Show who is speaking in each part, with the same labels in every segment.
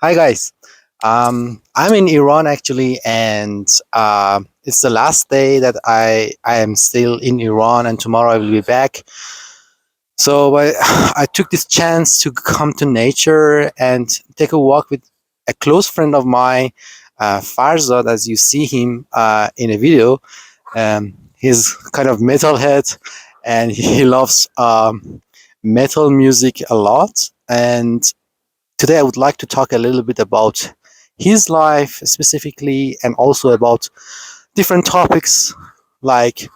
Speaker 1: Hi guys. I'm in Iran actually, and it's the last day that I am still in Iran, and tomorrow I will be back. So I took this chance to come to nature and take a walk with a close friend of mine, Farzad, as you see him in a video. He's kind of metalhead, and he loves metal music a lot. And today I would like to talk a little bit about his life specifically, and also about different topics like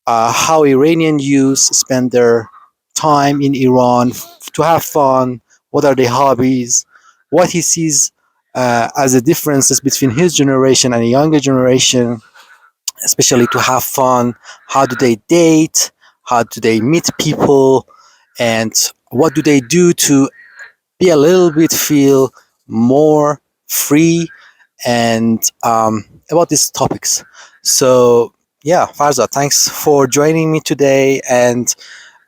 Speaker 1: how Iranian youth spend their time in Iran to have fun, what are their hobbies, what he sees as the differences between his generation and a younger generation, especially to have fun, how do they date, how do they meet people, and what do they do to be a little bit feel more free and about these topics. So yeah, Farza, thanks for joining me today, and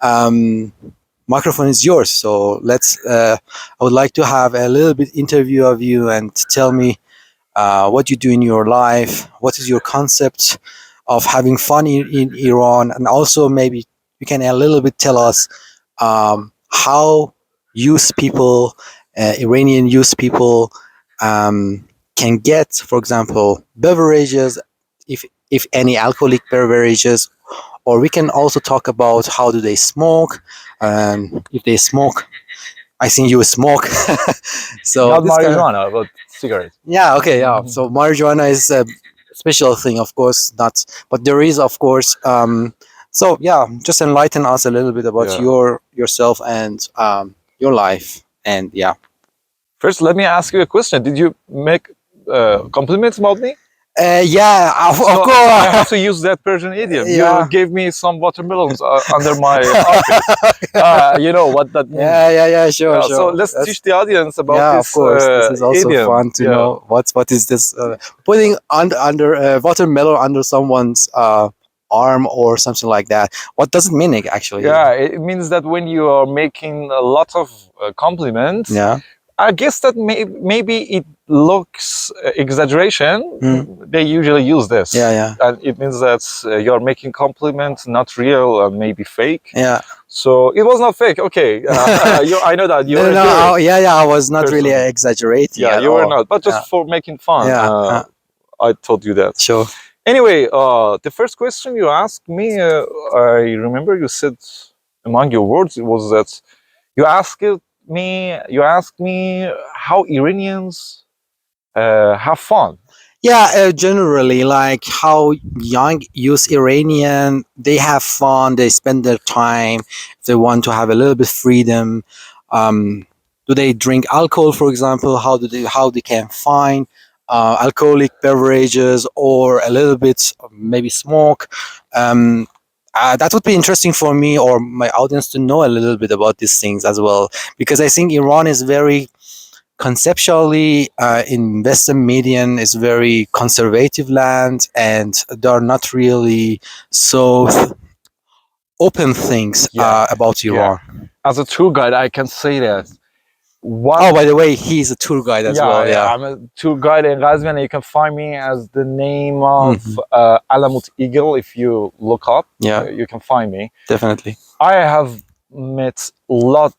Speaker 1: um, microphone is yours. So let's. I would like to have a little bit interview of you and tell me what you do in your life. What is your concept of having fun in Iran, and also maybe you can a little bit tell us how youth people, Iranian youth people, can get, for example, beverages, if any alcoholic beverages, or we can also talk about how do they smoke, if they smoke. I think you smoke, so
Speaker 2: Not
Speaker 1: this kind of,
Speaker 2: marijuana, but cigarettes.
Speaker 1: yeah, okay, yeah. So marijuana is a special thing, of course, not, but there is, of course. So yeah, just enlighten us a little bit about
Speaker 2: Yeah.
Speaker 1: yourself and your life, and yeah.
Speaker 2: First, let me ask you a question. Did you make compliments about me?
Speaker 1: Yeah, of
Speaker 2: So I
Speaker 1: course.
Speaker 2: have to use that Persian idiom.
Speaker 1: Yeah.
Speaker 2: You gave me some watermelons under my outfit. You know what that means.
Speaker 1: Yeah, sure,
Speaker 2: So
Speaker 1: sure.
Speaker 2: let's teach the audience about
Speaker 1: Yeah,
Speaker 2: this
Speaker 1: of course. This is also
Speaker 2: idiom.
Speaker 1: fun to know what is this putting under watermelon under someone's arm or something like that. What does it mean actually?
Speaker 2: Yeah, it means that when you are making a lot of compliments,
Speaker 1: Yeah.
Speaker 2: I guess that maybe it looks exaggeration. They usually use this.
Speaker 1: Yeah.
Speaker 2: And it means that you're making compliments, not real and maybe fake.
Speaker 1: Yeah.
Speaker 2: So it was not fake. Okay, I know that you're
Speaker 1: No, yeah. I was not really
Speaker 2: person.
Speaker 1: exaggerating.
Speaker 2: Yeah,
Speaker 1: at
Speaker 2: you were
Speaker 1: all.
Speaker 2: not, but just for making fun.
Speaker 1: Yeah.
Speaker 2: I told you that.
Speaker 1: Sure.
Speaker 2: Anyway, the first question you asked me, I remember you said among your words, it was that you asked me how Iranians have fun.
Speaker 1: Yeah, generally, like how young youth Iranian, they have fun, they spend their time, they want to have a little bit freedom. Do they drink alcohol, for example? How they can find alcoholic beverages, or a little bit maybe smoke? That would be interesting for me or my audience to know a little bit about these things as well, because I think Iran is very conceptually in Western median is very conservative land, and there are not really so open things about Iran.
Speaker 2: As a tour guide, I can say that.
Speaker 1: Oh, by the way, he's a tour guide as well. Yeah,
Speaker 2: I'm a tour guide in Ghazvian. You can find me as the name of Alamut Eagle. If you look up, you can find me.
Speaker 1: Definitely.
Speaker 2: I have met lot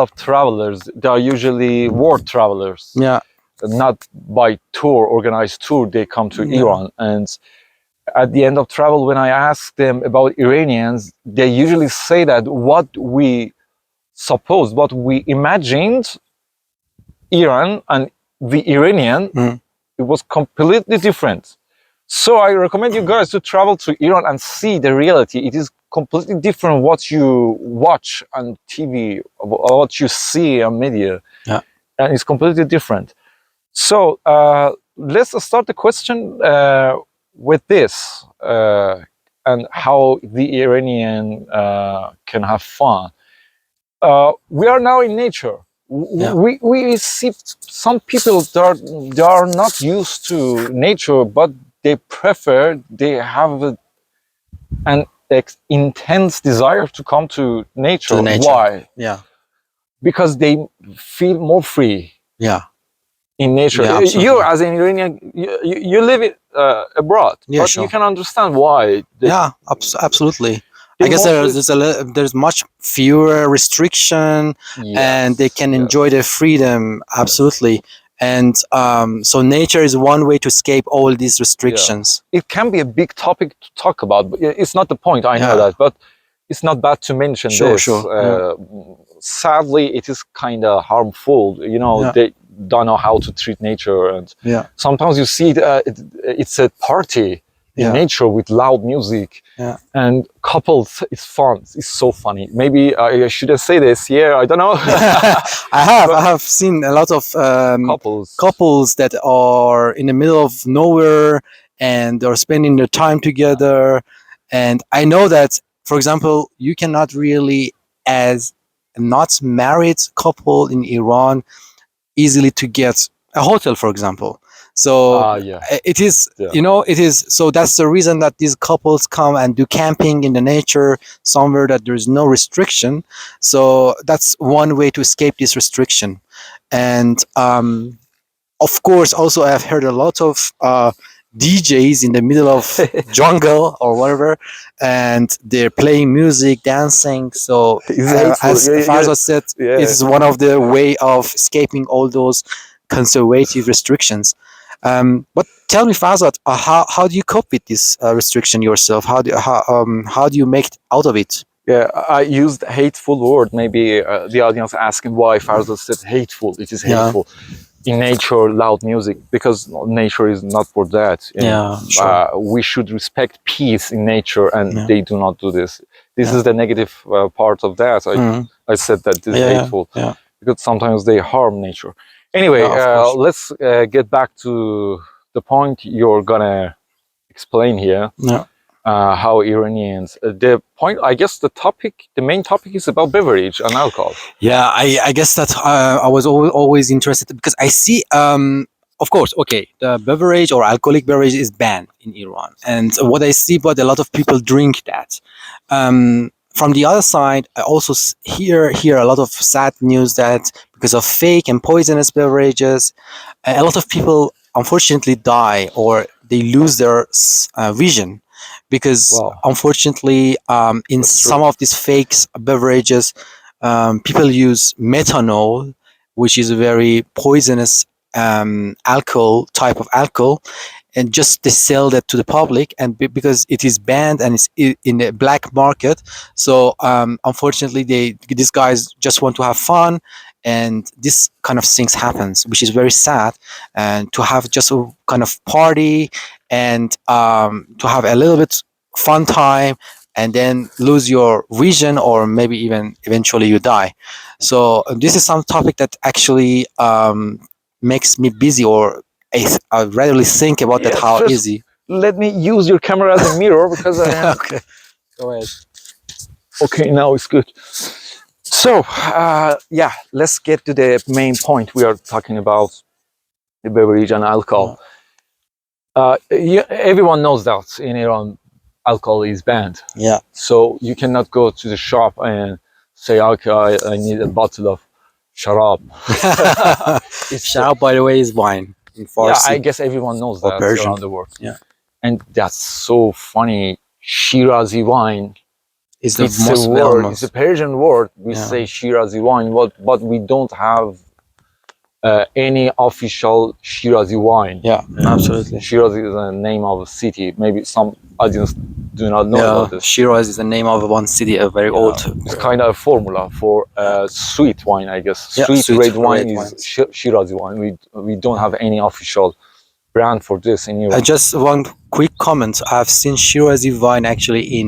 Speaker 2: of travelers. They are usually world travelers.
Speaker 1: Yeah.
Speaker 2: Not by tour, organized tour. They come to Iran, and at the end of travel, when I ask them about Iranians, they usually say that what we supposed, what we imagined Iran and the Iranian, it was completely different. So I recommend you guys to travel to Iran and see the reality. It is completely different what you watch on TV, what you see on media.
Speaker 1: Yeah.
Speaker 2: And it's completely different. So let's start the question with this, and how the Iranian can have fun. We are now in nature. We see some people they are not used to nature, but they have an intense desire to come to nature. Why?
Speaker 1: Yeah.
Speaker 2: Because they feel more free.
Speaker 1: Yeah.
Speaker 2: in nature.
Speaker 1: Yeah,
Speaker 2: You
Speaker 1: absolutely.
Speaker 2: as an Iranian, you live it abroad,
Speaker 1: Yeah,
Speaker 2: but
Speaker 1: sure.
Speaker 2: you can understand why.
Speaker 1: Yeah, absolutely.
Speaker 2: They
Speaker 1: I guess
Speaker 2: mostly,
Speaker 1: there's much fewer restriction, and they
Speaker 2: yes,
Speaker 1: can
Speaker 2: yes,
Speaker 1: enjoy their freedom.
Speaker 2: yes.
Speaker 1: Absolutely. And so nature is one way to escape all these
Speaker 2: Yeah,
Speaker 1: restrictions.
Speaker 2: it can be a big topic to talk about, but it's not the point. I know
Speaker 1: Yeah,
Speaker 2: that, but it's not bad to mention
Speaker 1: sure,
Speaker 2: this.
Speaker 1: sure. Yeah,
Speaker 2: Sadly, it is kind of harmful. You know,
Speaker 1: yeah,
Speaker 2: they don't know how to treat nature, and
Speaker 1: yeah,
Speaker 2: sometimes you see it's a party in
Speaker 1: yeah,
Speaker 2: nature with loud music
Speaker 1: yeah.
Speaker 2: and couples. It's fun. It's so funny. Maybe I shouldn't say this here. I don't know,
Speaker 1: I
Speaker 2: but
Speaker 1: have seen a lot of
Speaker 2: couples.
Speaker 1: couples that are in the middle of nowhere and are spending their time
Speaker 2: Yeah,
Speaker 1: together. And I know that, for example, you cannot really, as a not married couple in Iran, easily to get a hotel, for example. So
Speaker 2: yeah,
Speaker 1: it is,
Speaker 2: yeah,
Speaker 1: it is. So that's the reason that these couples come and do camping in the nature somewhere that there is no restriction. So that's one way to escape this restriction. And of course, also I've heard a lot of DJs in the middle of jungle or whatever, and they're playing music, dancing. So
Speaker 2: it's hateful.
Speaker 1: as Farzad said, it
Speaker 2: Yeah.
Speaker 1: is one of the way of escaping all those conservative restrictions. But tell me, Farzad, how do you cope with this restriction yourself? How do you make out of it?
Speaker 2: Yeah, I used hateful word. Maybe the audience asking why Farzad said hateful. It is
Speaker 1: Yeah,
Speaker 2: hateful. In nature, loud music, because nature is not for that. You know,
Speaker 1: yeah, sure.
Speaker 2: we should respect peace in nature, and
Speaker 1: Yeah,
Speaker 2: they do not do this. This
Speaker 1: yeah.
Speaker 2: is the negative part of that.
Speaker 1: Mm.
Speaker 2: I said that this is
Speaker 1: Yeah,
Speaker 2: hateful
Speaker 1: yeah,
Speaker 2: because sometimes they harm nature. Anyway,
Speaker 1: yeah, of course.
Speaker 2: let's get back to the point you're gonna explain here.
Speaker 1: Yeah.
Speaker 2: How Iranians. The point, I guess, the main topic is about beverage and alcohol.
Speaker 1: Yeah, I guess that I was always interested because I see, of course, okay, the beverage or alcoholic beverage is banned in Iran, and what I see, but a lot of people drink that. From the other side, I also hear a lot of sad news that because of fake and poisonous beverages, a lot of people unfortunately die or they lose their vision because
Speaker 2: Wow,
Speaker 1: unfortunately in
Speaker 2: that's true.
Speaker 1: some of these fake beverages people use methanol, which is a very poisonous alcohol type of alcohol, and just they sell that to the public, and because it is banned and it's in the black market, so unfortunately these guys just want to have fun, and this kind of things happens, which is very sad, and to have just a kind of party and to have a little bit fun time and then lose your vision or maybe even eventually you die. So this is some topic that actually makes me busy, or I rarely think about that
Speaker 2: Yeah,
Speaker 1: how
Speaker 2: first
Speaker 1: easy.
Speaker 2: let me use your camera as a mirror because I am
Speaker 1: Okay, go ahead.
Speaker 2: okay. Now it's good. So yeah, let's get to the main point. We are talking about the beverage and alcohol. Everyone knows that in Iran, alcohol is banned.
Speaker 1: Yeah.
Speaker 2: So you cannot go to the shop and say, okay, I need a bottle of sharab. It's
Speaker 1: Sharab, by the way, is wine in
Speaker 2: yeah, I
Speaker 1: Farsi
Speaker 2: guess everyone knows
Speaker 1: or
Speaker 2: that
Speaker 1: Persian.
Speaker 2: around the world.
Speaker 1: Yeah,
Speaker 2: And that's so funny. Shirazi wine.
Speaker 1: is the
Speaker 2: It's a
Speaker 1: most well
Speaker 2: word. It's a
Speaker 1: most.
Speaker 2: Persian word. We
Speaker 1: Yeah,
Speaker 2: say Shirazi wine, but we don't have any official Shirazi wine.
Speaker 1: yeah, absolutely.
Speaker 2: Shirazi is a name of a city. Maybe some audience do not know
Speaker 1: Yeah,
Speaker 2: about this.
Speaker 1: Shiraz is the name of one city, a very
Speaker 2: Yeah,
Speaker 1: old.
Speaker 2: it's kind of a formula for sweet wine, I guess.
Speaker 1: Yeah,
Speaker 2: Sweet red wine
Speaker 1: red
Speaker 2: is
Speaker 1: wines.
Speaker 2: Shirazi wine. We don't have any official brand for this in Iran.
Speaker 1: Just one quick comment. I've seen Shirazi wine actually in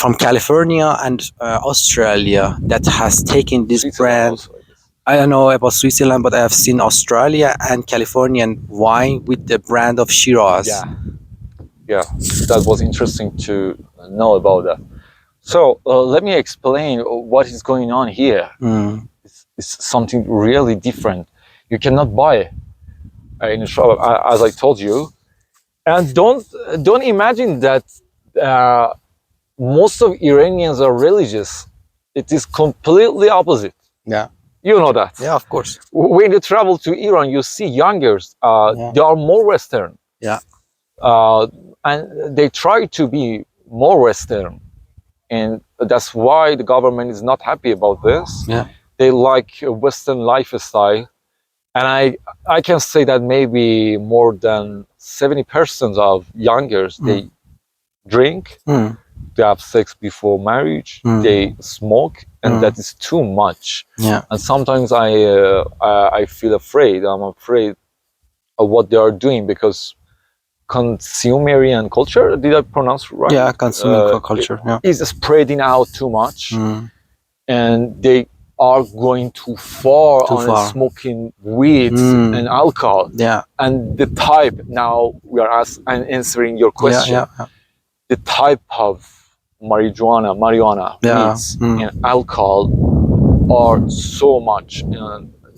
Speaker 1: from California and Australia that has taken this
Speaker 2: Switzerland
Speaker 1: brand.
Speaker 2: also, I guess.
Speaker 1: I don't know about Switzerland, but I have seen Australia and Californian wine with the brand of Shiraz.
Speaker 2: Yeah, yeah, that was interesting to know about that. So let me explain what is going on here.
Speaker 1: Mm.
Speaker 2: It's something really different. You cannot buy in a shop, as I told you, and don't imagine that most of Iranians are religious. It is completely opposite.
Speaker 1: Yeah.
Speaker 2: You know that.
Speaker 1: Yeah, of course.
Speaker 2: When you travel to Iran, you see youngers. They are more Western.
Speaker 1: Yeah.
Speaker 2: And they try to be more Western, and that's why the government is not happy about this.
Speaker 1: Yeah.
Speaker 2: They like a Western lifestyle, and I can say that maybe more than 70% of youngers they drink, they have sex before marriage, they smoke, and that is too much.
Speaker 1: Yeah.
Speaker 2: And sometimes I feel afraid. I'm afraid of what they are doing because consumerian culture, did I pronounce right?
Speaker 1: Yeah, consuming culture. Yeah.
Speaker 2: Is spreading out too much, and they are going too far on smoking weeds and alcohol.
Speaker 1: Yeah.
Speaker 2: And the type, now we are answering your question.
Speaker 1: Yeah.
Speaker 2: The type of marijuana, weeds, and alcohol are so much,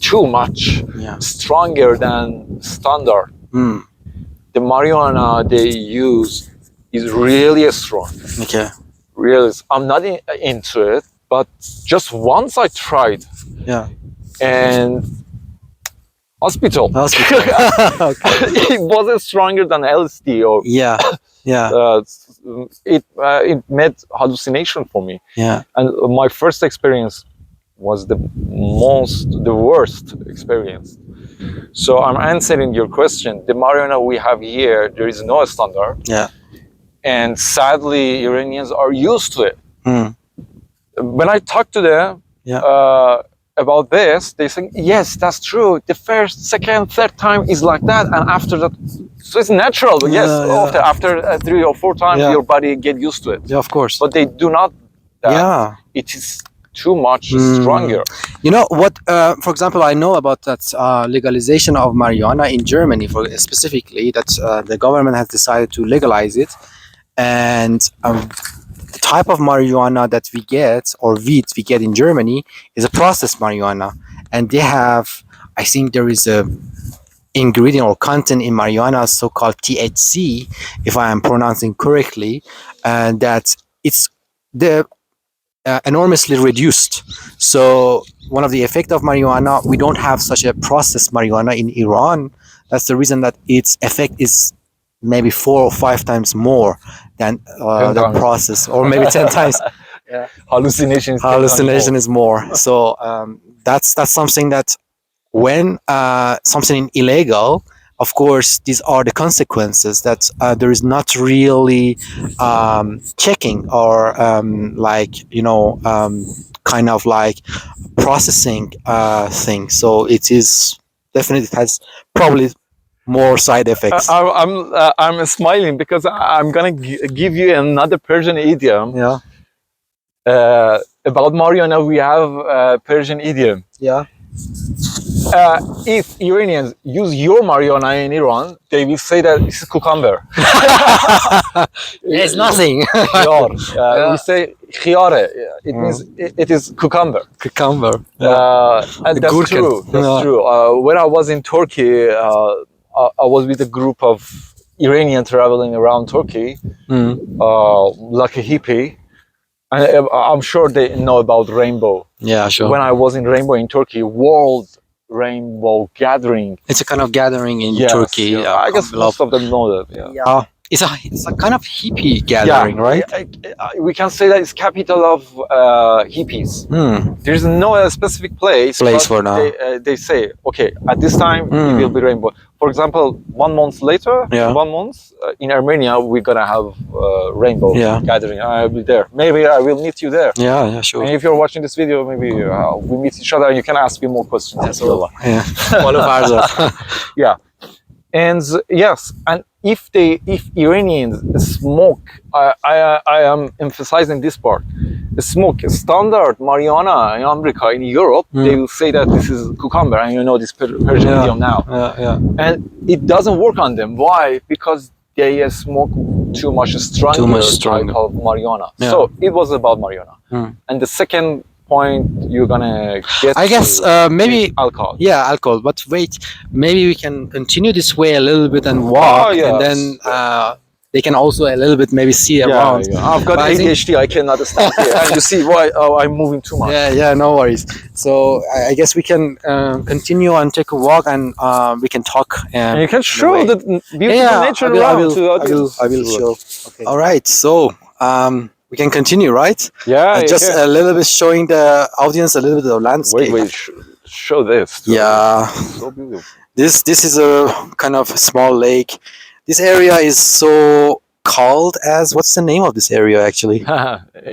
Speaker 2: too much, stronger than standard. The marijuana they use is really strong.
Speaker 1: Okay.
Speaker 2: Really, I'm not into it, but just once I tried.
Speaker 1: Yeah.
Speaker 2: And hospital.
Speaker 1: Okay.
Speaker 2: It wasn't stronger than LSD or.
Speaker 1: Yeah.
Speaker 2: It made hallucination for me.
Speaker 1: Yeah.
Speaker 2: And my first experience was the worst experience. So I'm answering your question. The marijuana we have here, there is no standard.
Speaker 1: Yeah.
Speaker 2: And sadly, Iranians are used to it. When I talk to them about this, they think, yes, that's true. The first, second, third time is like that. And after that, so it's natural. Yes, after 3 or 4 times, your body get used to it.
Speaker 1: Yeah, of course.
Speaker 2: But they do not. It is too much stronger.
Speaker 1: You know what? For example, I know about that legalization of marijuana in Germany, specifically that the government has decided to legalize it, and the type of marijuana that we get or weed we get in Germany is a processed marijuana, and they have, I think there is a ingredient or content in marijuana so-called THC, if I am pronouncing correctly, and that it's the enormously reduced. So one of the effect of marijuana, we don't have such a processed marijuana in Iran. That's the reason that its effect is maybe 4 or 5 times more than the process, or maybe 10 times.
Speaker 2: Yeah. Hallucination
Speaker 1: is more. So that's something that when something illegal, of course, these are the consequences that there is not really checking or kind of like processing thing. So it is definitely, it has probably more side effects.
Speaker 2: I'm smiling because I'm gonna give you another Persian idiom.
Speaker 1: Yeah.
Speaker 2: About marijuana, we have Persian idiom.
Speaker 1: Yeah.
Speaker 2: If Iranians use your marijuana in Iran, they will say that it's cucumber.
Speaker 1: It's nothing.
Speaker 2: We say khiyare. It means it is cucumber.
Speaker 1: Cucumber.
Speaker 2: And that's true. That's true. When I was in Turkey, I was with a group of Iranians traveling around Turkey, like a hippie. And I'm sure they know about Rainbow.
Speaker 1: Yeah, sure.
Speaker 2: When I was in Rainbow in Turkey, World Rainbow Gathering.
Speaker 1: It's a kind of gathering in Turkey.
Speaker 2: Yeah, I guess most of them know that.
Speaker 1: Yeah. It's a kind of hippie gathering, right?
Speaker 2: We can say that it's capital of hippies. There's no specific place
Speaker 1: for now.
Speaker 2: They say, okay, at this time it will be Rainbow. For example, 1 month later, 1 month in Armenia, we're gonna have Rainbow Gathering. I'll be there. Maybe I will meet you there.
Speaker 1: Yeah, sure.
Speaker 2: And if you're watching this video, maybe we meet each other and you can ask me more questions.
Speaker 1: Yeah. Follow Farzad.
Speaker 2: Yeah. And yes, and if Iranians smoke, I am emphasizing this part, smoke standard marijuana in America, in Europe, they will say that this is cucumber, and you know this Persian idiom now. And it doesn't work on them. Why? Because they smoke too much stronger type of marijuana. So it was about marijuana. And the second point you're gonna get,
Speaker 1: I guess maybe
Speaker 2: alcohol.
Speaker 1: Yeah, alcohol. But wait, maybe we can continue this way a little bit and walk, and then they can also a little bit maybe see around.
Speaker 2: yeah. I've got
Speaker 1: But I think-
Speaker 2: ADHD. I cannot stand here. And you see why I'm moving too much.
Speaker 1: yeah, no worries. So I guess we can continue and take a walk, and we can talk.
Speaker 2: And you can show
Speaker 1: way.
Speaker 2: the beautiful nature around to the audience.
Speaker 1: I will show. Okay. All right. So we can continue, right?
Speaker 2: Yeah,
Speaker 1: Just a little bit showing the audience a little bit of landscape.
Speaker 2: wait, show this.
Speaker 1: Yeah.
Speaker 2: So beautiful.
Speaker 1: This is a kind of small lake. This area is so called as, what's the name of this area actually?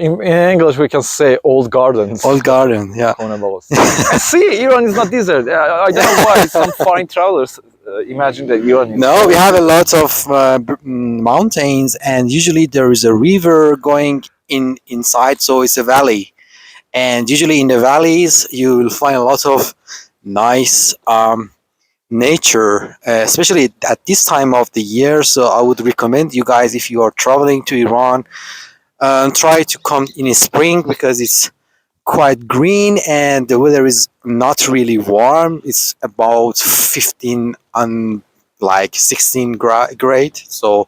Speaker 2: in English, we can say old gardens.
Speaker 1: Old garden. Yeah.
Speaker 2: See, Iran is not desert. I don't know why some foreign travelers imagine that Iran is.
Speaker 1: No, we have a lot of mountains, and usually there is a river going inside, so it's a valley. And usually in the valleys, you will find a lot of nice nature, especially at this time of the year. So I would recommend you guys, if you are traveling to Iran, try to come in spring because it's quite green and the weather is not really warm. It's about 15 and like 16 grade, so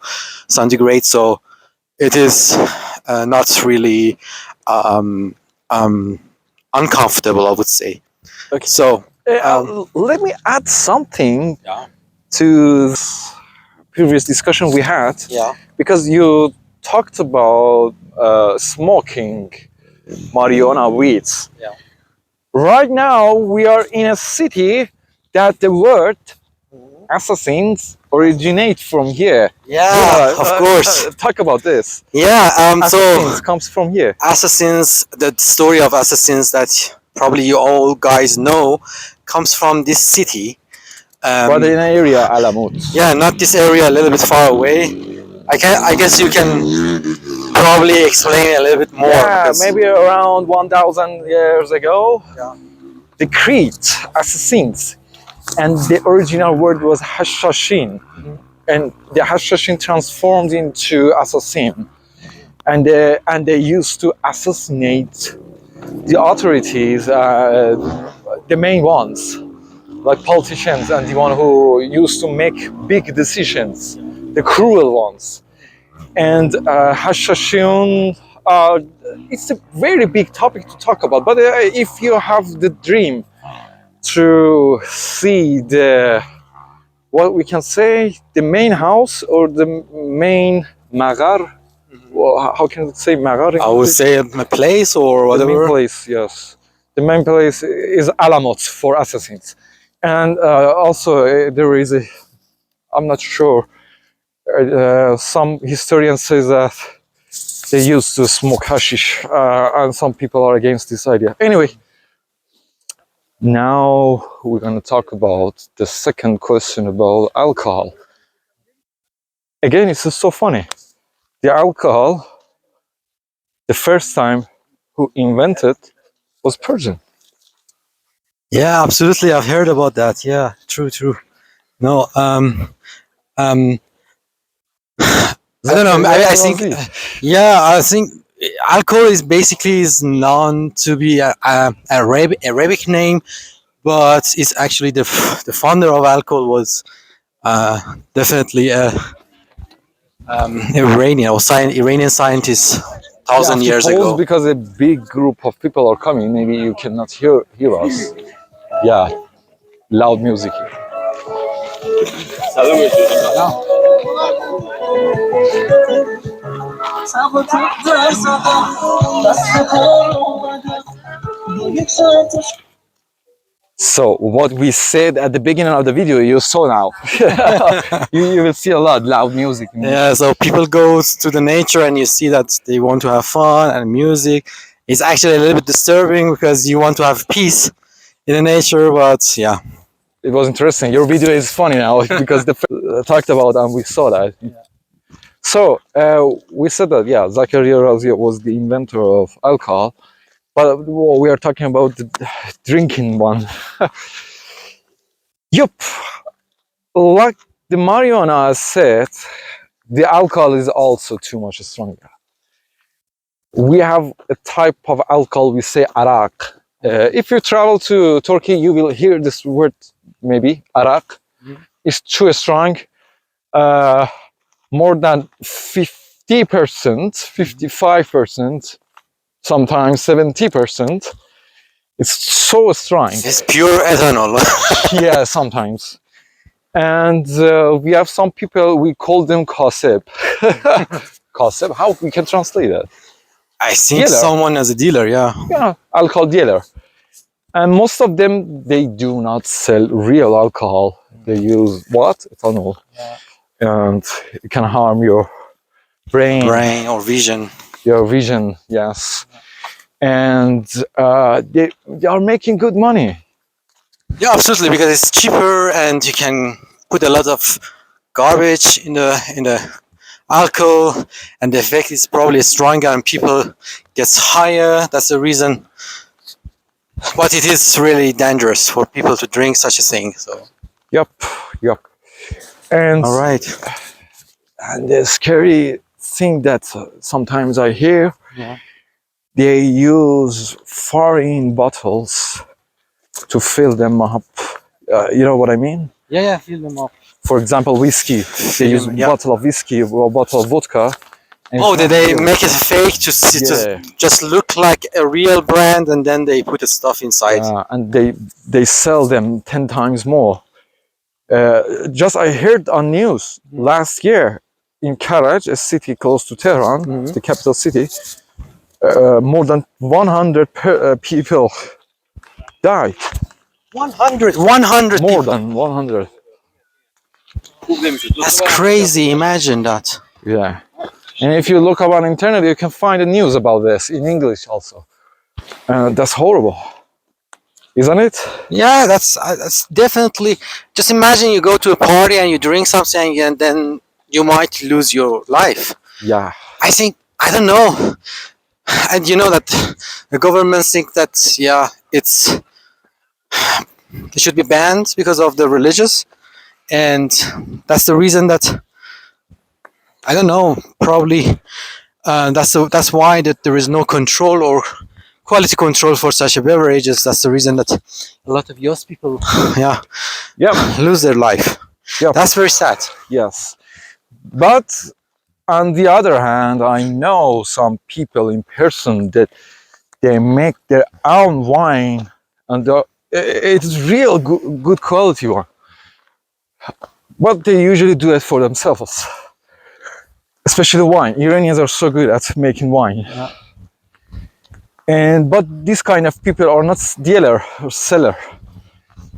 Speaker 1: centigrade. So it is not really um, um, uncomfortable, I would say.
Speaker 2: Okay.
Speaker 1: So
Speaker 2: let me add something
Speaker 1: Yeah.
Speaker 2: to this previous discussion we had,
Speaker 1: yeah,
Speaker 2: because you talked about smoking marijuana weeds.
Speaker 1: Yeah.
Speaker 2: Right now, we are in a city that the word assassins originate from here.
Speaker 1: yeah, of course.
Speaker 2: Talk about this.
Speaker 1: Yeah,
Speaker 2: Assassins
Speaker 1: so
Speaker 2: comes from here.
Speaker 1: Assassins, the story of Assassins that probably you all guys know, comes from this city.
Speaker 2: But in an area, Alamut.
Speaker 1: Yeah, not this area, a little bit far away. I guess you can probably explain a little bit more.
Speaker 2: Yeah,
Speaker 1: because-
Speaker 2: maybe around 1,000 years ago,
Speaker 1: Yeah.
Speaker 2: the Crete assassins, and the original word was hashashin, and the hashashin transformed into assassin, and they used to assassinate the authorities, the main ones, like politicians, and the one who used to make big decisions, the cruel ones. And hashashin, it's a very big topic to talk about, but if you have the dream to see the, what we can say, the main house or the main magar, well, how can I say magar?
Speaker 1: I would say a place or
Speaker 2: The
Speaker 1: whatever.
Speaker 2: main place, yes. The main place is Alamut for assassins. And also there is a, I'm not sure, some historians say that they used to smoke hashish, and some people are against this idea. Anyway, now we're going to talk about the second question about alcohol. Again, it's just so funny. The alcohol, the first time who invented was Persian.
Speaker 1: Yeah, absolutely. I've heard about that. Yeah, true. No, I don't know. I think, yeah, I think alcohol is basically is known to be a Arabic name, but it's actually the founder of alcohol was definitely a Iranian or Iranian scientist thousand years ago.
Speaker 2: Because a big group of people are coming, maybe you cannot hear us. Yeah, loud music here. So what we said at the beginning of the video, you saw now. you will see a lot loud music.
Speaker 1: Yeah, so people go to the nature and you see that they want to have fun and music. It's actually a little bit disturbing because you want to have peace in the nature, but yeah.
Speaker 2: It was interesting. Your video is funny now because the talked about and we saw that. Yeah. So we said that Zakaria Razi was the inventor of alcohol, but we are talking about the drinking one. Yup, like the marijuana said, the alcohol is also too much stronger. We have a type of alcohol we say arak. If you travel to Turkey, you will hear this word maybe arak. It's too strong. more than 50%, 55%, sometimes 70%. It's so strong.
Speaker 1: It's pure ethanol.
Speaker 2: Yeah, sometimes. And we have some people, we call them kaseb. Kaseb, how we can translate that?
Speaker 1: I think
Speaker 2: Dealer.
Speaker 1: someone as a dealer, yeah.
Speaker 2: Yeah, alcohol dealer. And most of them, they do not sell real alcohol. They use what? Ethanol.
Speaker 1: Yeah.
Speaker 2: And it can harm your brain,
Speaker 1: or vision.
Speaker 2: your vision, yes. And they are making good money.
Speaker 1: Yeah, absolutely, because it's cheaper and you can put a lot of garbage in the alcohol, and the effect is probably stronger and people gets higher. That's the reason. But it is really dangerous for people to drink such a thing. So.
Speaker 2: Yep. And
Speaker 1: All right.
Speaker 2: And the scary thing that sometimes I hear,
Speaker 1: Yeah.
Speaker 2: they use foreign bottles to fill them up. You know what I mean?
Speaker 1: Yeah, fill them up.
Speaker 2: For example, whiskey. They use a bottle of whiskey or a bottle of vodka.
Speaker 1: Oh, did they make it fake to just look like a real brand, and then they put the stuff inside?
Speaker 2: And they sell them 10 times more. Just I heard on news last year in Karaj, a city close to Tehran, the capital city, more than 100 people died.
Speaker 1: 100
Speaker 2: More
Speaker 1: people.
Speaker 2: than 100.
Speaker 1: That's crazy. Imagine that.
Speaker 2: Yeah. And if you look up on internet, you can find the news about this in English also. That's horrible, isn't it?
Speaker 1: Yeah, that's definitely. Just imagine you go to a party and you drink something, and then you might lose your life.
Speaker 2: Yeah.
Speaker 1: I don't know, and you know that the government think that it should be banned because of the religious, and that's the reason that I don't know. Probably that's why that there is no control or quality control for such a beverages. That's the reason that a lot of young people, lose their life.
Speaker 2: Yep.
Speaker 1: That's very sad.
Speaker 2: Yes. But on the other hand, I know some people in person that they make their own wine, and it's real good quality one. But they usually do it for themselves, especially wine. Iranians are so good at making wine.
Speaker 1: Yeah.
Speaker 2: But this kind of people are not dealer or seller.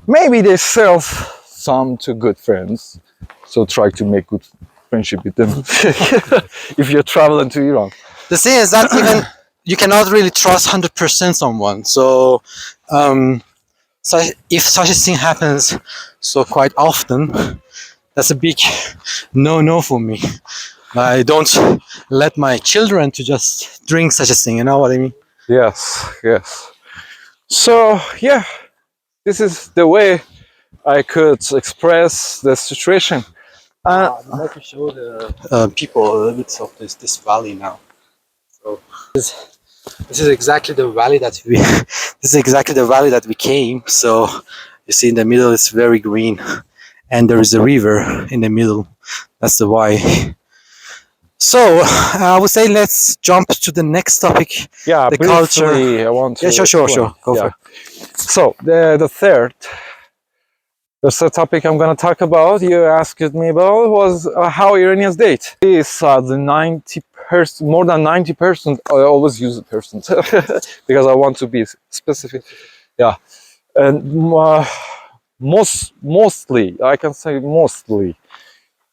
Speaker 2: Maybe they sell some to good friends, so try to make good friendship with them if you're traveling to Iran.
Speaker 1: The thing is that even you cannot really trust 100% someone. So, if such a thing happens so quite often, that's a big no for me. I don't let my children to just drink such a thing. You know what I mean?
Speaker 2: Yes. So yeah, this is the way I could express the situation.
Speaker 1: I'd like to show the people a little bit of this valley now. So this is exactly the valley that we this is exactly the valley that we came. So you see in the middle it's very green, and there is a river in the middle. That's the why. So I would say let's jump to the next topic.
Speaker 2: Yeah,
Speaker 1: the
Speaker 2: briefly,
Speaker 1: culture.
Speaker 2: I want to.
Speaker 1: Yeah, sure. Go for it.
Speaker 2: So the third topic I'm going to talk about, you asked me about, was how Iranians date. It's the 90%, more than 90%. I always use the percent because I want to be specific. Yeah, and mostly, I can say mostly.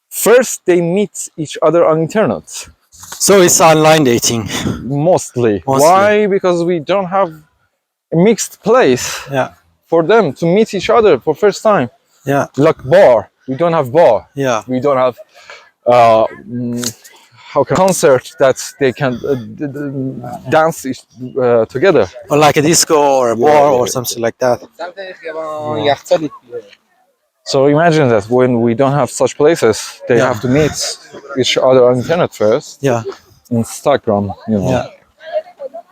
Speaker 2: First, they meet each other on internet.
Speaker 1: So it's online dating.
Speaker 2: Mostly. Why? Because we don't have a mixed place for them to meet each other for first time.
Speaker 1: Yeah.
Speaker 2: Like bar. We don't have bar.
Speaker 1: Yeah.
Speaker 2: We don't have concert that they can dance together.
Speaker 1: Or like a disco or a bar or something like that.
Speaker 2: So imagine that when we don't have such places, they have to meet each other on internet first.
Speaker 1: Yeah.
Speaker 2: Instagram, you know.
Speaker 1: Yeah.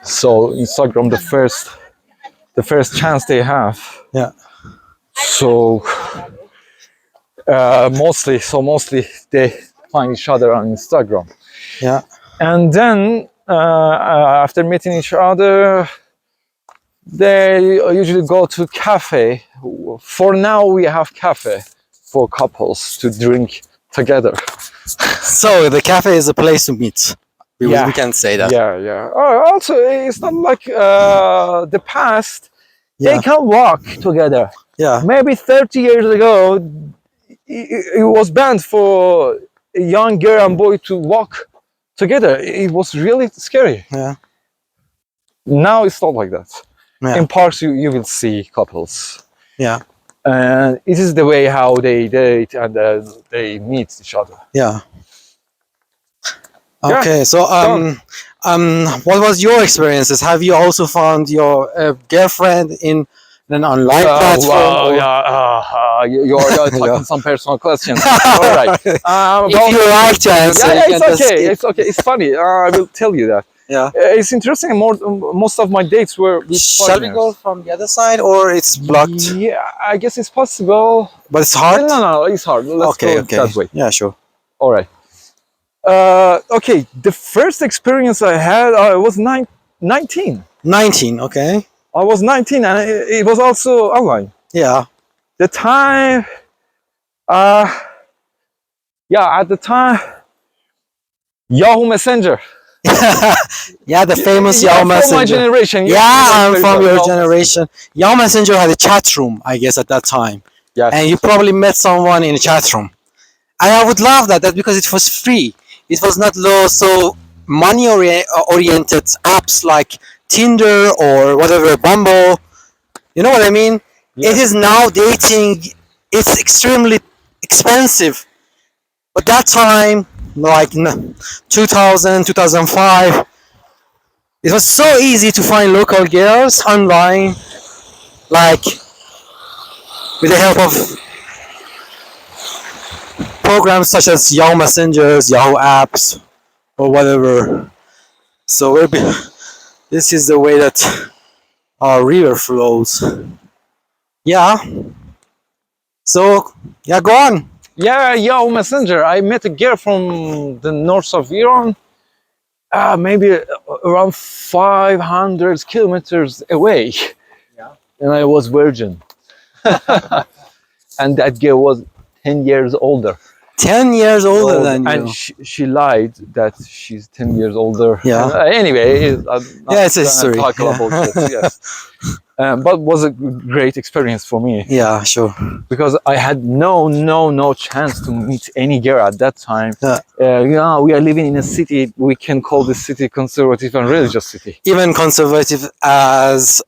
Speaker 2: So Instagram, the first chance they have.
Speaker 1: Yeah.
Speaker 2: So mostly they find each other on Instagram.
Speaker 1: Yeah.
Speaker 2: And then after meeting each other, they usually go to cafe. For now, we have cafe for couples to drink together.
Speaker 1: So the cafe is a place to meet. We can say that.
Speaker 2: Yeah. Also, it's not like the past.
Speaker 1: Yeah.
Speaker 2: They can walk together.
Speaker 1: Yeah.
Speaker 2: Maybe 30 years ago, it was banned for a young girl and boy to walk together. It was really scary.
Speaker 1: Yeah.
Speaker 2: Now it's not like that.
Speaker 1: Yeah.
Speaker 2: In parks, you will see couples.
Speaker 1: Yeah.
Speaker 2: And it is the way how they date and they meet each other.
Speaker 1: Yeah.
Speaker 2: Yeah,
Speaker 1: Okay, so what was your experiences? Have you also found your girlfriend in an online platform?
Speaker 2: Wow,
Speaker 1: or-
Speaker 2: yeah, you're talking
Speaker 1: Yeah.
Speaker 2: some personal questions. All right.
Speaker 1: If you like to answer,
Speaker 2: yeah,
Speaker 1: you
Speaker 2: it's
Speaker 1: can just
Speaker 2: okay.
Speaker 1: skip.
Speaker 2: It's okay. It's funny. I will tell you that.
Speaker 1: Yeah.
Speaker 2: It's interesting. Most of my dates were with
Speaker 1: Shall we
Speaker 2: foreigners.
Speaker 1: go from the other side, or it's blocked?
Speaker 2: Yeah, I guess it's possible.
Speaker 1: But it's hard.
Speaker 2: No, it's hard. Let's
Speaker 1: Okay.
Speaker 2: go
Speaker 1: Okay.
Speaker 2: that way.
Speaker 1: Yeah. Sure.
Speaker 2: All right. Okay, the first experience I had, I was 19.
Speaker 1: 19. Okay.
Speaker 2: I was 19 and it was also online.
Speaker 1: Yeah.
Speaker 2: The time, at the time, Yahoo Messenger.
Speaker 1: Yeah, the famous
Speaker 2: You're
Speaker 1: Yahoo
Speaker 2: from my
Speaker 1: Messenger.
Speaker 2: generation.
Speaker 1: Yeah, I'm from your
Speaker 2: Yahoo
Speaker 1: generation. Yahoo Messenger had a chat room, I guess, at that time.
Speaker 2: Yes.
Speaker 1: And you probably met someone in a chat room. And I would love that because it was free. It was not so money oriented apps like Tinder or whatever, Bumble. You know what I mean?
Speaker 2: Yes.
Speaker 1: It is now dating. It's extremely expensive. But that time, like 2000, 2005, it was so easy to find local girls online, like with the help of programs such as Yahoo Messengers, Yahoo Apps, or whatever. So this is the way that our river flows. Yeah. So yeah, go on.
Speaker 2: Yeah, Yahoo Messenger. I met a girl from the north of Iran, maybe around 500 kilometers away.
Speaker 1: Yeah.
Speaker 2: And I was virgin. And that girl was 10 years older.
Speaker 1: 10 years older than you.
Speaker 2: And she lied that she's 10 years older.
Speaker 1: Yeah.
Speaker 2: Anyway, I'm not
Speaker 1: Yeah, it's a history.
Speaker 2: talk
Speaker 1: Yeah.
Speaker 2: about it, yes. But was a great experience for me
Speaker 1: Yeah, sure.
Speaker 2: because I had no chance to meet any girl at that time.
Speaker 1: Yeah.
Speaker 2: We are living in a city. We can call this city conservative and religious city.
Speaker 1: Even conservative as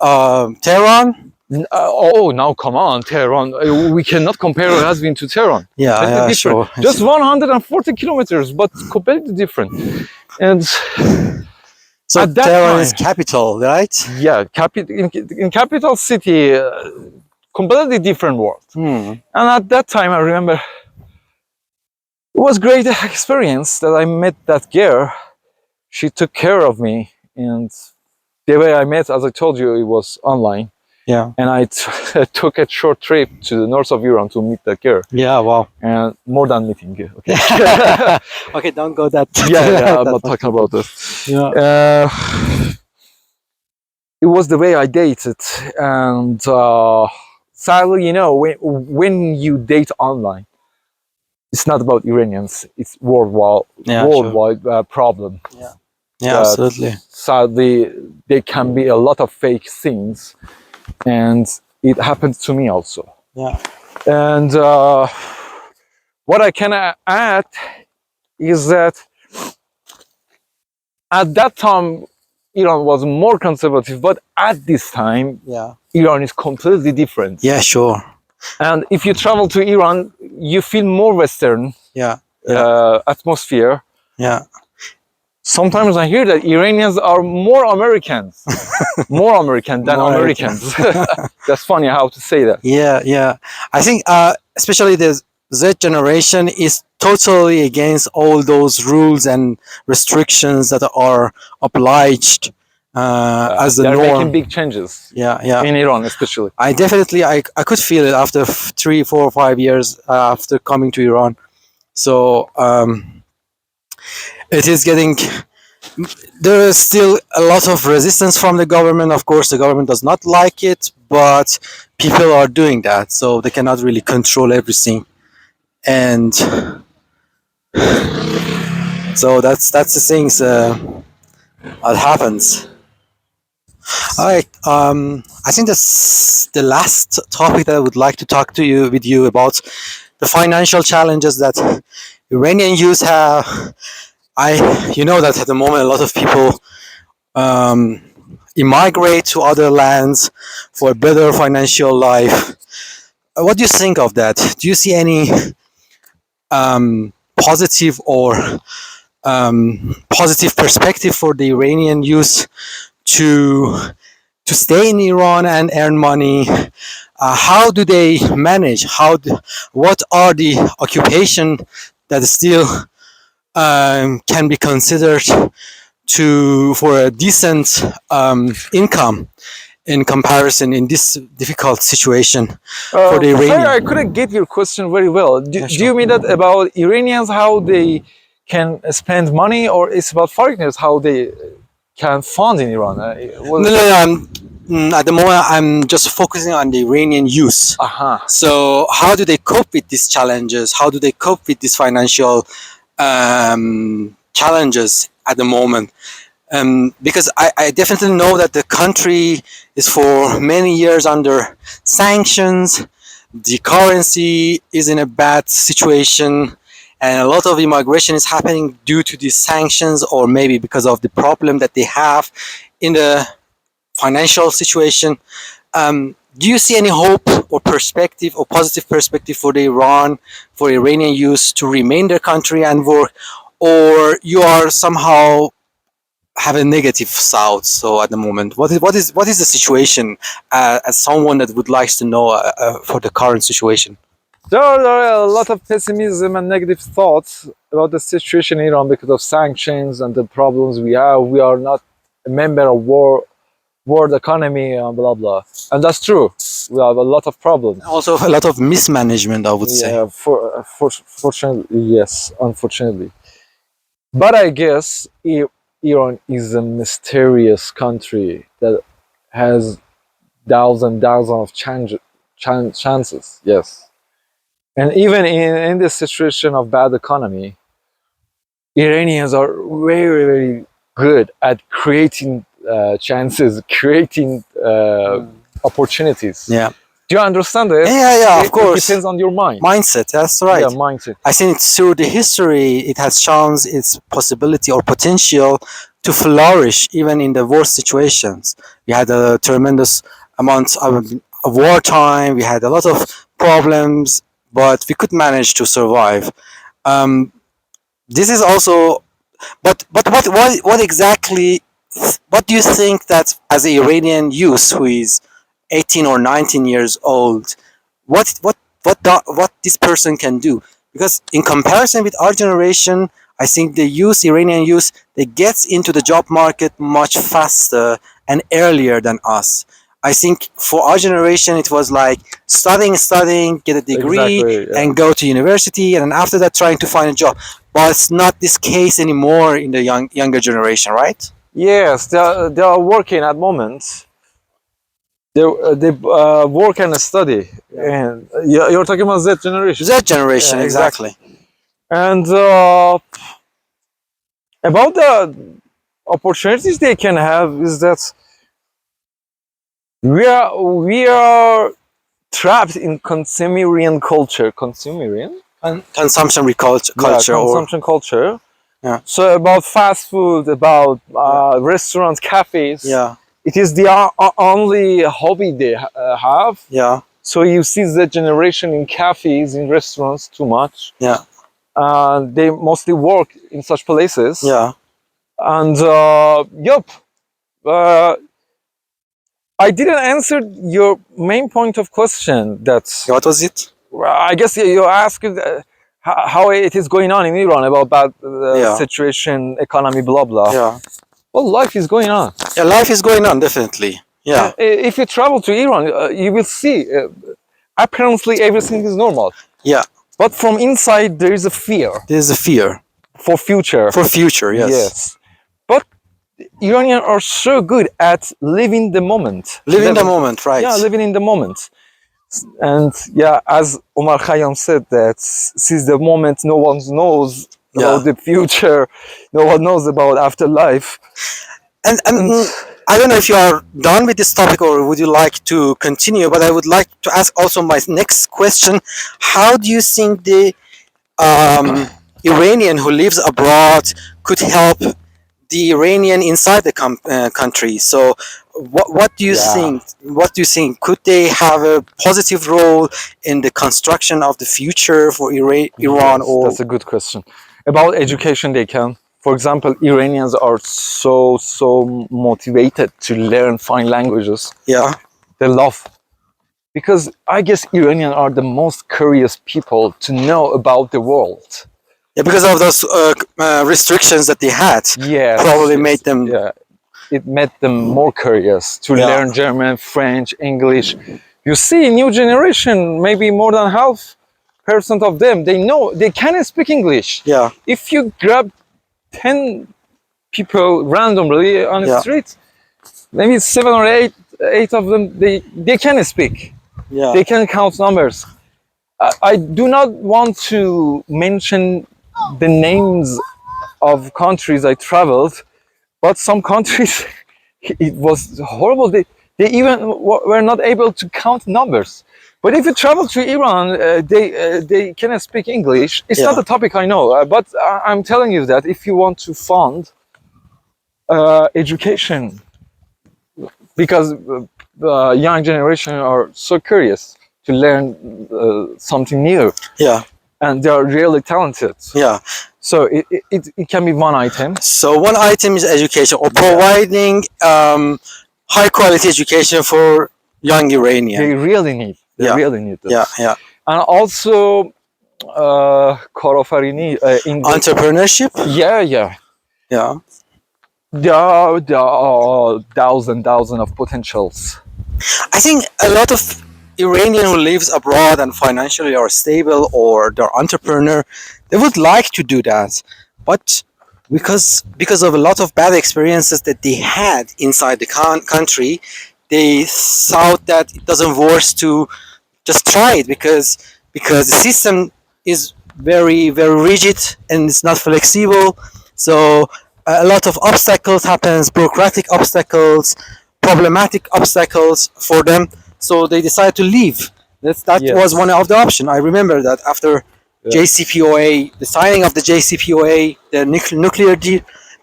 Speaker 1: Tehran.
Speaker 2: Now come on, Tehran. We cannot compare Razvin to Tehran.
Speaker 1: Yeah,
Speaker 2: Completely
Speaker 1: yeah,
Speaker 2: different.
Speaker 1: sure.
Speaker 2: Just 140 kilometers, but completely different. And
Speaker 1: So
Speaker 2: at that
Speaker 1: Tehran
Speaker 2: time-
Speaker 1: is capital, right?
Speaker 2: yeah, in capital city, completely different world.
Speaker 1: Hmm.
Speaker 2: And at that time, I remember it was great experience that I met that girl. She took care of me, and the way I met, as I told you, it was online.
Speaker 1: Yeah.
Speaker 2: And I took a short trip to the north of Iran to meet that girl.
Speaker 1: Yeah. Wow.
Speaker 2: And more than meeting you, okay?
Speaker 1: Okay, don't go that.
Speaker 2: yeah, I'm not talking about this.
Speaker 1: Yeah.
Speaker 2: It was the way I dated, and sadly, when you date online, it's not about Iranians; it's worldwide problem.
Speaker 1: Yeah, absolutely.
Speaker 2: Sadly, there can be a lot of fake things, and it happened to me also.
Speaker 1: Yeah.
Speaker 2: And what I can add is that at that time, Iran was more conservative, but at this time,
Speaker 1: Yeah.
Speaker 2: Iran is completely different.
Speaker 1: Yeah, sure.
Speaker 2: And if you travel to Iran, you feel more Western
Speaker 1: Yeah.
Speaker 2: atmosphere.
Speaker 1: Yeah.
Speaker 2: Sometimes I hear that Iranians are more Americans, more American than
Speaker 1: More
Speaker 2: Americans. That's funny how to say that.
Speaker 1: Yeah, yeah. I think especially the Z generation is totally against all those rules and restrictions that are obliged as the
Speaker 2: They're
Speaker 1: norm.
Speaker 2: making big changes
Speaker 1: Yeah, yeah.
Speaker 2: in Iran, especially.
Speaker 1: I could feel it after 3, 4, 5 years after coming to Iran. So it is getting, there is still a lot of resistance from the government. Of course, the government does not like it, but people are doing that, so they cannot really control everything. And so that's the things that happens. All right. I think that's the last topic that I would like to talk to you with you about the financial challenges that Iranian youth have. You know that at the moment a lot of people um, immigrate to other lands for a better financial life. What do you think of that? Do you see any positive or positive perspective for the Iranian youth to stay in Iran and earn money? How do they manage? What are the occupation that still can be considered to for a decent income in comparison in this difficult situation for the
Speaker 2: Sorry, I
Speaker 1: Iranian?
Speaker 2: couldn't get your question very well.
Speaker 1: Yeah,
Speaker 2: Do you
Speaker 1: sure.
Speaker 2: mean that about Iranians, how they can spend money, or it's about foreigners, how they can fund in Iran?
Speaker 1: No, no, no. At the moment, I'm just focusing on the Iranian youth.
Speaker 2: Aha.
Speaker 1: So, how do they cope with these challenges? How do they cope with these financial challenges at the moment? Because I definitely know that the country is for many years under sanctions. The currency is in a bad situation, and a lot of immigration is happening due to these sanctions, or maybe because of the problem that they have in the financial situation. Do you see any hope or perspective or positive perspective for the for Iranian youth to remain their country and work, or you are somehow have a negative thought? So at the moment, what is the situation as someone that would like to know for the current situation?
Speaker 2: There are a lot of pessimism and negative thoughts about the situation in Iran because of sanctions and the problems we have. We are not a member of world economy and blah blah, and that's true. We have a lot of problems.
Speaker 1: Also, a lot of mismanagement, I would say.
Speaker 2: Yeah, fortunately, yes. Unfortunately, but I guess Iran is a mysterious country that has thousands of chances. Yes, and even in this situation of bad economy, Iranians are very good at creating chances, creating opportunities.
Speaker 1: Yeah.
Speaker 2: Do you understand it?
Speaker 1: Yeah, of
Speaker 2: It
Speaker 1: course.
Speaker 2: depends on your mind.
Speaker 1: Mindset, that's right.
Speaker 2: Yeah, mindset.
Speaker 1: I think through the history, it has shown its possibility or potential to flourish even in the worst situations. We had a tremendous amount of wartime. We had a lot of problems, but we could manage to survive. Um, this is also, but what exactly? What do you think that as an Iranian youth who is 18 or 19 years old, what this person can do? Because in comparison with our generation, I think the youth, Iranian youth, they get into the job market much faster and earlier than us. I think for our generation, it was like studying, get a degree,
Speaker 2: Exactly, yeah.
Speaker 1: and go to university, and then after that, trying to find a job. But it's not this case anymore in the younger generation, right?
Speaker 2: Yes, they are working at moments. They work and study, and you're talking about Z generation.
Speaker 1: Z generation,
Speaker 2: Yeah,
Speaker 1: exactly.
Speaker 2: And about the opportunities they can have is that we are trapped in consumerian culture. Consumerian?
Speaker 1: Consumption culture,
Speaker 2: Yeah, consumption culture.
Speaker 1: Yeah.
Speaker 2: So about fast food, about restaurants, cafes.
Speaker 1: Yeah.
Speaker 2: It is the only hobby they have.
Speaker 1: Yeah.
Speaker 2: So you see the generation in cafes, in restaurants too much.
Speaker 1: Yeah.
Speaker 2: They mostly work in such places.
Speaker 1: Yeah.
Speaker 2: And yup, I didn't answer your main point of question. That's
Speaker 1: What was it?
Speaker 2: I guess you asked how it is going on in Iran about bad
Speaker 1: Yeah.
Speaker 2: situation, economy, blah blah.
Speaker 1: Yeah.
Speaker 2: Well, life is going on.
Speaker 1: Yeah, life is going on, definitely. Yeah.
Speaker 2: If you travel to Iran, you will see. Apparently, everything is normal.
Speaker 1: Yeah.
Speaker 2: But from inside, there is a fear.
Speaker 1: There's a fear.
Speaker 2: for future.
Speaker 1: For future, yes.
Speaker 2: Yes. But Iranians are so good at living the moment.
Speaker 1: Living the moment, right?
Speaker 2: Yeah, living in the moment. And yeah, as Omar Khayyam said, that since the moment no one knows about the future, no one knows about afterlife.
Speaker 1: And I don't know if you are done with this topic or would you like to continue, but I would like to ask also my next question. How do you think the Iranian who lives abroad could help the Iranian inside the country? So what do you think? What do you think? Could they have a positive role in the construction of the future for Iran?
Speaker 2: Yes,
Speaker 1: Or
Speaker 2: that's a good question. About education, they can. For example, Iranians are so motivated to learn fine languages.
Speaker 1: yeah,
Speaker 2: They love, because I guess Iranians are the most curious people to know about the world.
Speaker 1: yeah, because of those restrictions that they had,
Speaker 2: Yes,
Speaker 1: probably
Speaker 2: yes,
Speaker 1: made them.
Speaker 2: yeah, it made them more curious to learn German, French, English. You see, new generation, maybe more than half% of them, they know they can speak English.
Speaker 1: Yeah,
Speaker 2: If you grab 10 people randomly on the street, maybe 7 or 8 of them, they can speak.
Speaker 1: yeah,
Speaker 2: They can count numbers. I do not want to mention the names of countries I traveled, but some countries, it was horrible. They even were not able to count numbers. But if you travel to Iran, they can speak English. It's not a topic I know, but I'm telling you that if you want to fund education, because young generation are so curious to learn something new.
Speaker 1: Yeah.
Speaker 2: And they are really talented.
Speaker 1: Yeah.
Speaker 2: So it can be one item.
Speaker 1: So one item is education, or providing high quality education for young Iranian.
Speaker 2: They really need. They really need this.
Speaker 1: Yeah, yeah.
Speaker 2: And also کارآفرینی
Speaker 1: entrepreneurship.
Speaker 2: Yeah, yeah.
Speaker 1: Yeah.
Speaker 2: There are thousand of potentials.
Speaker 1: I think a lot of Iranian who lives abroad and financially are stable or they're entrepreneur, they would like to do that, but because of a lot of bad experiences that they had inside the country, they thought that it doesn't worth to just try it because the system is very rigid and it's not flexible. So a lot of obstacles happens, bureaucratic obstacles, problematic obstacles for them. So they decided to leave. That was one of the options. I remember that after JCPOA, the signing of the JCPOA, the nuclear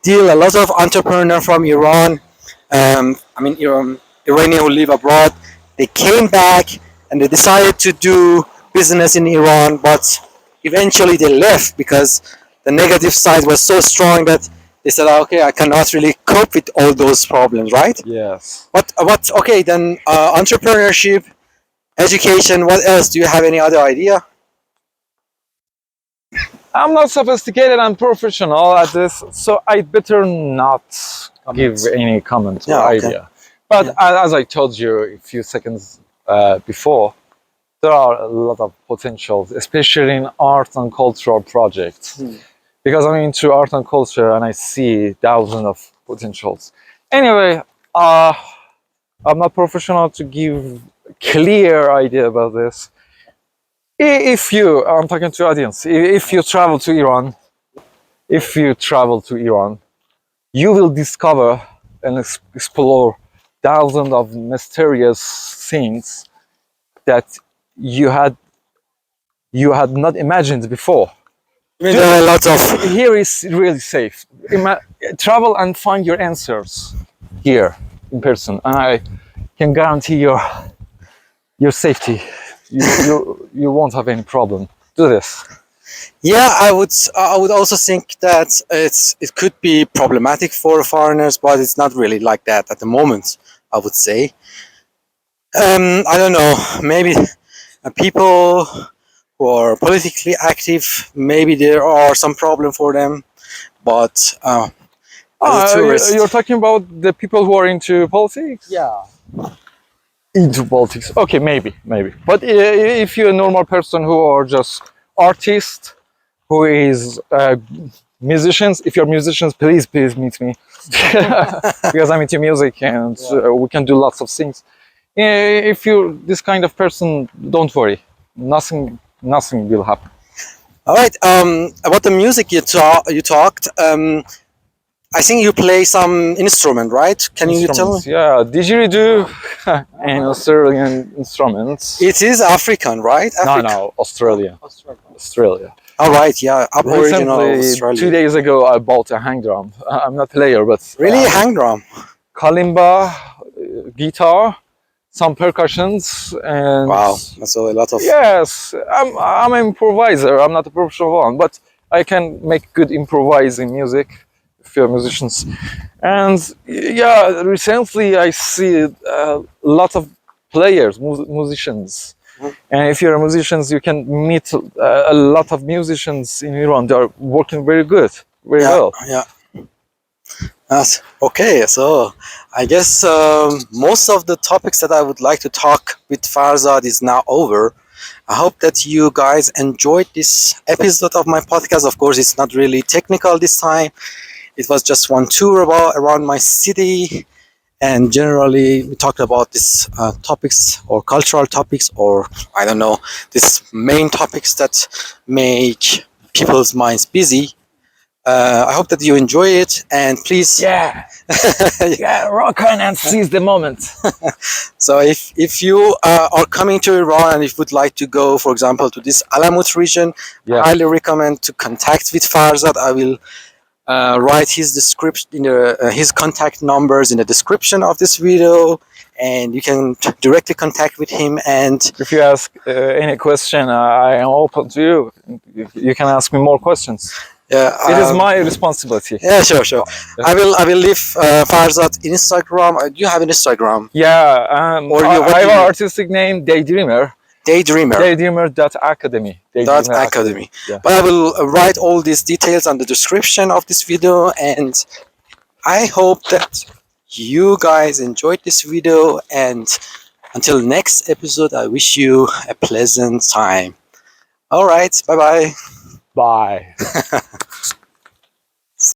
Speaker 1: deal, a lot of entrepreneurs from Iran, Iranian who live abroad, they came back and they decided to do business in Iran, but eventually they left because the negative side was so strong that they said, okay, I cannot really cope with all those problems, right?
Speaker 2: Yes.
Speaker 1: What okay, then entrepreneurship, education, what else? Do you have any other idea?
Speaker 2: I'm not sophisticated and professional at this, so I better not give any comment or idea. But as I told you a few seconds before, there are a lot of potentials, especially in art and cultural projects. Because I'm into art and culture and I see thousands of potentials. Anyway, I'm not professional to give clear idea about this. If you, I'm talking to audience, if you travel to Iran, you will discover and explore thousands of mysterious things that you had not imagined before.
Speaker 1: There are a lot of...
Speaker 2: Here is really safe. Travel and find your answers here in person, and I can guarantee your safety. You won't have any problem. Do this.
Speaker 1: Yeah, I would also think that it could be problematic for foreigners, but it's not really like that at the moment, I would say. I don't know, maybe people who are politically active, maybe there are some problem for them, but
Speaker 2: you're talking about the people who are into politics?
Speaker 1: Yeah.
Speaker 2: Into politics. Okay, maybe. But if you're a normal person who are just artist, who is musicians, if you're musicians, please meet me because I'm into music and we can do lots of things. If you're this kind of person, don't worry, nothing will happen.
Speaker 1: All right. About the music you talked. I think you play some instrument, right? Can you tell me?
Speaker 2: Yeah, didgeridoo and Australian instruments.
Speaker 1: It is African, right?
Speaker 2: No, Australia.
Speaker 1: All right, yeah, Aboriginal
Speaker 2: Recently,
Speaker 1: Australia.
Speaker 2: 2 days ago, I bought a hang drum. I'm not a player, but
Speaker 1: Really, hang drum.
Speaker 2: kalimba, guitar, some percussions, and
Speaker 1: Wow, that's a lot of.
Speaker 2: yes, I'm an improviser. I'm not a professional one, but I can make good improvising music if you're musicians. And yeah, recently I see a lot of players, musicians. And if you're a musician, you can meet a lot of musicians in Iran. They are working very good, very well.
Speaker 1: Yeah. That's okay. So I guess most of the topics that I would like to talk with Farzad is now over. I hope that you guys enjoyed this episode of my podcast. Of course, it's not really technical this time. It was just one tour around my city. And generally, we talked about these topics or cultural topics, or I don't know, these main topics that make people's minds busy. I hope that you enjoy it, and please,
Speaker 2: Yeah, rock on and seize the moment.
Speaker 1: So if you are coming to Iran and if you would like to go, for example, to this Alamut region, I highly recommend to contact with Farzad. I will write his description in his contact numbers in the description of this video, and you can directly contact with him. And
Speaker 2: if you ask any question, I am open to you. You can ask me more questions.
Speaker 1: Yeah,
Speaker 2: it is my responsibility.
Speaker 1: Yeah, sure. I will leave Farzad Instagram. Do you have an Instagram?
Speaker 2: Yeah, or I have an artistic name, Daydreamer. Daydreamer.academy.
Speaker 1: Academy. Yeah. But I will write all these details on the description of this video, and I hope that you guys enjoyed this video, and until next episode, I wish you a pleasant time. All right, bye.
Speaker 2: Bye.